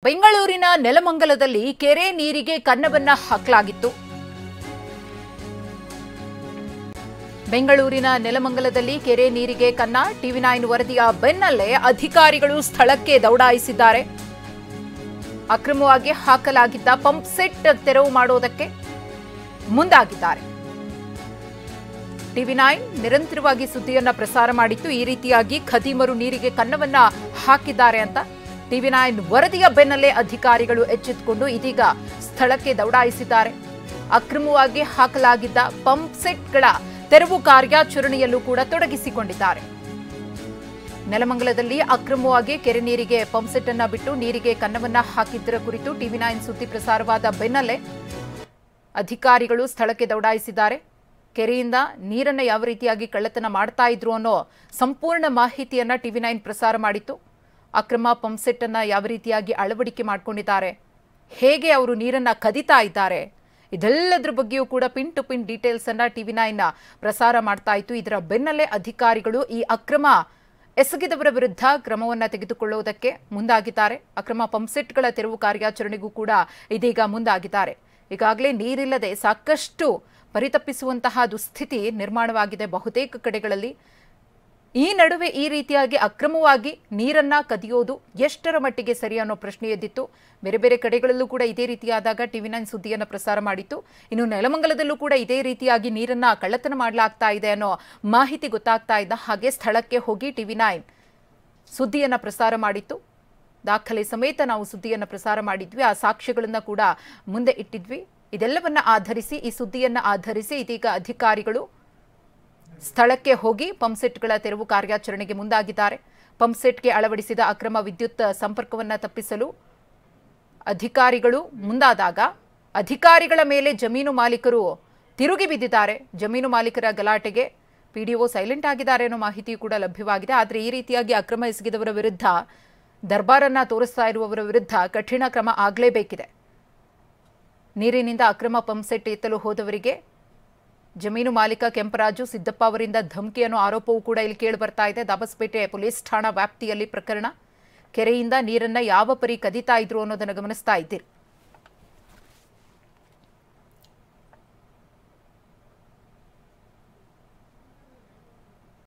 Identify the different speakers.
Speaker 1: ಬೆಂಗಳೂರಿನ ನೆಲಮಂಗಲದಲ್ಲಿ ಕೆರೆ ನೀರಿಗೆ ಕನ್ನವನ್ನ ಹಾಕಲಾಗಿತ್ತು. ಬೆಂಗಳೂರಿನ ನೆಲಮಂಗಲದಲ್ಲಿ ಕೆರೆ ನೀರಿಗೆ ಕನ್ನ. ಟಿವಿ9 ವರದಿಯ ಬೆನ್ನಲ್ಲೇ ಅಧಿಕಾರಿಗಳು ಸ್ಥಳಕ್ಕೆ ದೌಡಾಯಿಸಿದ್ದಾರೆ. ಅಕ್ರಮವಾಗಿ ಹಾಕಲಾಗಿದ್ದ ಪಂಪ್ ಸೆಟ್ ತೆರವು ಮಾಡೋದಕ್ಕೆ ಮುಂದಾಗಿದ್ದಾರೆ. ಟಿವಿ9 ನಿರಂತರವಾಗಿ ಸುದ್ದಿಯನ್ನ ಪ್ರಸಾರ ಮಾಡಿತ್ತು. ಈ ರೀತಿಯಾಗಿ ಖದೀಮರು ನೀರಿಗೆ ಕನ್ನವನ್ನ ಹಾಕಿದ್ದಾರೆ ಅಂತ ಟಿವಿ9 ವರದಿಯ ಬೆನ್ನಲ್ಲೇ ಅಧಿಕಾರಿಗಳು ಎಚ್ಚೆತ್ತುಕೊಂಡು ಇದೀಗ ಸ್ಥಳಕ್ಕೆ ದೌಡಾಯಿಸಿದ್ದಾರೆ. ಅಕ್ರಮವಾಗಿ ಹಾಕಲಾಗಿದ್ದ ಪಂಪ್ ಸೆಟ್ಗಳ ತೆರವು ಕಾರ್ಯಾಚರಣೆಯಲ್ಲೂ ಕೂಡ ತೊಡಗಿಸಿಕೊಂಡಿದ್ದಾರೆ. ನೆಲಮಂಗಲದಲ್ಲಿ ಅಕ್ರಮವಾಗಿ ಕೆರೆ ನೀರಿಗೆ ಪಂಪ್ ಸೆಟ್ ಅನ್ನ ಬಿಟ್ಟು ನೀರಿಗೆ ಕನ್ನವನ್ನ ಹಾಕಿದ್ದರ ಕುರಿತು ಟಿವಿ9 ಸುದ್ದಿ ಪ್ರಸಾರವಾದ ಬೆನ್ನಲ್ಲೇ ಅಧಿಕಾರಿಗಳು ಸ್ಥಳಕ್ಕೆ ದೌಡಾಯಿಸಿದ್ದಾರೆ. ಕೆರೆಯಿಂದ ನೀರನ್ನ ಯಾವ ರೀತಿಯಾಗಿ ಕಳ್ಳತನ ಮಾಡ್ತಾ ಇದ್ರು ಅನ್ನೋ ಸಂಪೂರ್ಣ ಮಾಹಿತಿಯನ್ನ ಟಿವಿ9 ಪ್ರಸಾರ ಮಾಡಿತ್ತು. ಅಕ್ರಮ ಪಂಪ್ ಸೆಟ್ ಅನ್ನ ಯಾವ ರೀತಿಯಾಗಿ ಅಳವಡಿಕೆ ಮಾಡಿಕೊಂಡಿದ್ದಾರೆ, ಹೇಗೆ ಅವರು ನೀರನ್ನ ಕದಿತಾ ಇದ್ದಾರೆ, ಇದೆಲ್ಲದರ ಬಗ್ಗೆಯೂ ಕೂಡ ಪಿನ್ ಟು ಪಿನ್ ಡೀಟೇಲ್ಸ್ ಅನ್ನ ಟಿವಿ9 ಪ್ರಸಾರ ಮಾಡ್ತಾ ಇತ್ತು. ಇದರ ಬೆನ್ನಲ್ಲೇ ಅಧಿಕಾರಿಗಳು ಈ ಅಕ್ರಮ ಎಸಗಿದವರ ವಿರುದ್ಧ ಕ್ರಮವನ್ನ ತೆಗೆದುಕೊಳ್ಳುವುದಕ್ಕೆ ಮುಂದಾಗಿದ್ದಾರೆ. ಅಕ್ರಮ ಪಂಪ್ ಸೆಟ್ಗಳ ತೆರವು ಕಾರ್ಯಾಚರಣೆಗೂ ಕೂಡ ಇದೀಗ ಮುಂದಾಗಿದ್ದಾರೆ. ಈಗಾಗಲೇ ನೀರಿಲ್ಲದೆ ಸಾಕಷ್ಟು ಪರಿತಪ್ಪಿಸುವಂತಹ ದುಸ್ಥಿತಿ ನಿರ್ಮಾಣವಾಗಿದೆ ಬಹುತೇಕ ಕಡೆಗಳಲ್ಲಿ. ಈ ನಡುವೆ ಈ ರೀತಿಯಾಗಿ ಅಕ್ರಮವಾಗಿ ನೀರನ್ನ ಕದಿಯೋದು ಎಷ್ಟರ ಮಟ್ಟಿಗೆ ಸರಿ ಅನ್ನೋ ಪ್ರಶ್ನೆ ಎದ್ದಿತ್ತು. ಬೇರೆ ಬೇರೆ ಕಡೆಗಳಲ್ಲೂ ಕೂಡ ಇದೇ ರೀತಿಯಾದಾಗ ಟಿವಿ9 ಸುದ್ದಿಯನ್ನು ಪ್ರಸಾರ ಮಾಡಿತ್ತು. ಇನ್ನು ನೆಲಮಂಗಲದಲ್ಲೂ ಕೂಡ ಇದೇ ರೀತಿಯಾಗಿ ನೀರನ್ನ ಕಳ್ಳತನ ಮಾಡಲಾಗ್ತಾ ಇದೆ ಅನ್ನೋ ಮಾಹಿತಿ ಗೊತ್ತಾಗ್ತಾ ಇದ್ದ ಹಾಗೆ ಸ್ಥಳಕ್ಕೆ ಹೋಗಿ ಟಿವಿ9 ಸುದ್ದಿಯನ್ನು ಪ್ರಸಾರ ಮಾಡಿತ್ತು. ದಾಖಲೆ ಸಮೇತ ನಾವು ಸುದ್ದಿಯನ್ನು ಪ್ರಸಾರ ಮಾಡಿದ್ವಿ. ಆ ಸಾಕ್ಷ್ಯಗಳನ್ನ ಕೂಡ ಮುಂದೆ ಇಟ್ಟಿದ್ವಿ. ಇದೆಲ್ಲವನ್ನ ಆಧರಿಸಿ, ಈ ಸುದ್ದಿಯನ್ನು ಆಧರಿಸಿ ಇದೀಗ ಅಧಿಕಾರಿಗಳು ಸ್ಥಳಕ್ಕೆ ಹೋಗಿ ಪಂಪ್ ಸೆಟ್ಗಳ ತೆರವು ಕಾರ್ಯಾಚರಣೆಗೆ ಮುಂದಾಗಿದ್ದಾರೆ. ಪಂಪ್ ಸೆಟ್ಗೆ ಅಳವಡಿಸಿದ ಅಕ್ರಮ ವಿದ್ಯುತ್ ಸಂಪರ್ಕವನ್ನು ತಪ್ಪಿಸಲು ಅಧಿಕಾರಿಗಳು ಮುಂದಾದಾಗ ಅಧಿಕಾರಿಗಳ ಮೇಲೆ ಜಮೀನು ಮಾಲೀಕರು ತಿರುಗಿ ಬಿದ್ದಿದ್ದಾರೆ. ಜಮೀನು ಮಾಲೀಕರ ಗಲಾಟೆಗೆ ಪಿಡಿಒ ಸೈಲೆಂಟ್ ಆಗಿದ್ದಾರೆ ಅನ್ನೋ ಮಾಹಿತಿಯೂ ಕೂಡ ಲಭ್ಯವಾಗಿದೆ. ಆದರೆ ಈ ರೀತಿಯಾಗಿ ಅಕ್ರಮ ಎಸಗಿದವರ ವಿರುದ್ಧ, ದರ್ಬಾರನ್ನ ತೋರಿಸ್ತಾ ಇರುವವರ ವಿರುದ್ಧ ಕಠಿಣ ಕ್ರಮ ಆಗಲೇಬೇಕಿದೆ. ನೀರಿನಿಂದ ಅಕ್ರಮ ಪಂಪ್ ಸೆಟ್ ಎತ್ತಲು ಹೋದವರಿಗೆ ಜಮೀನು ಮಾಲೀಕ ಕೆಂಪರಾಜು ಸಿದ್ದಪ್ಪ ಅವರಿಂದ ಧಮಕಿ ಅನ್ನೋ ಆರೋಪವೂ ಕೂಡ ಇಲ್ಲಿ ಕೇಳಿ ಬರ್ತಾ ಇದೆ. ದಾಬಸ್ಪೇಟೆ ಪೊಲೀಸ್ ಠಾಣಾ ವ್ಯಾಪ್ತಿಯಲ್ಲಿ ಪ್ರಕರಣ. ಕೆರೆಯಿಂದ ನೀರನ್ನ ಯಾವ ಪರಿ ಕದಿತಾ ಇದ್ರು ಅನ್ನೋದನ್ನು ಗಮನಿಸ್ತಾ ಇದ್ದೀರಿ.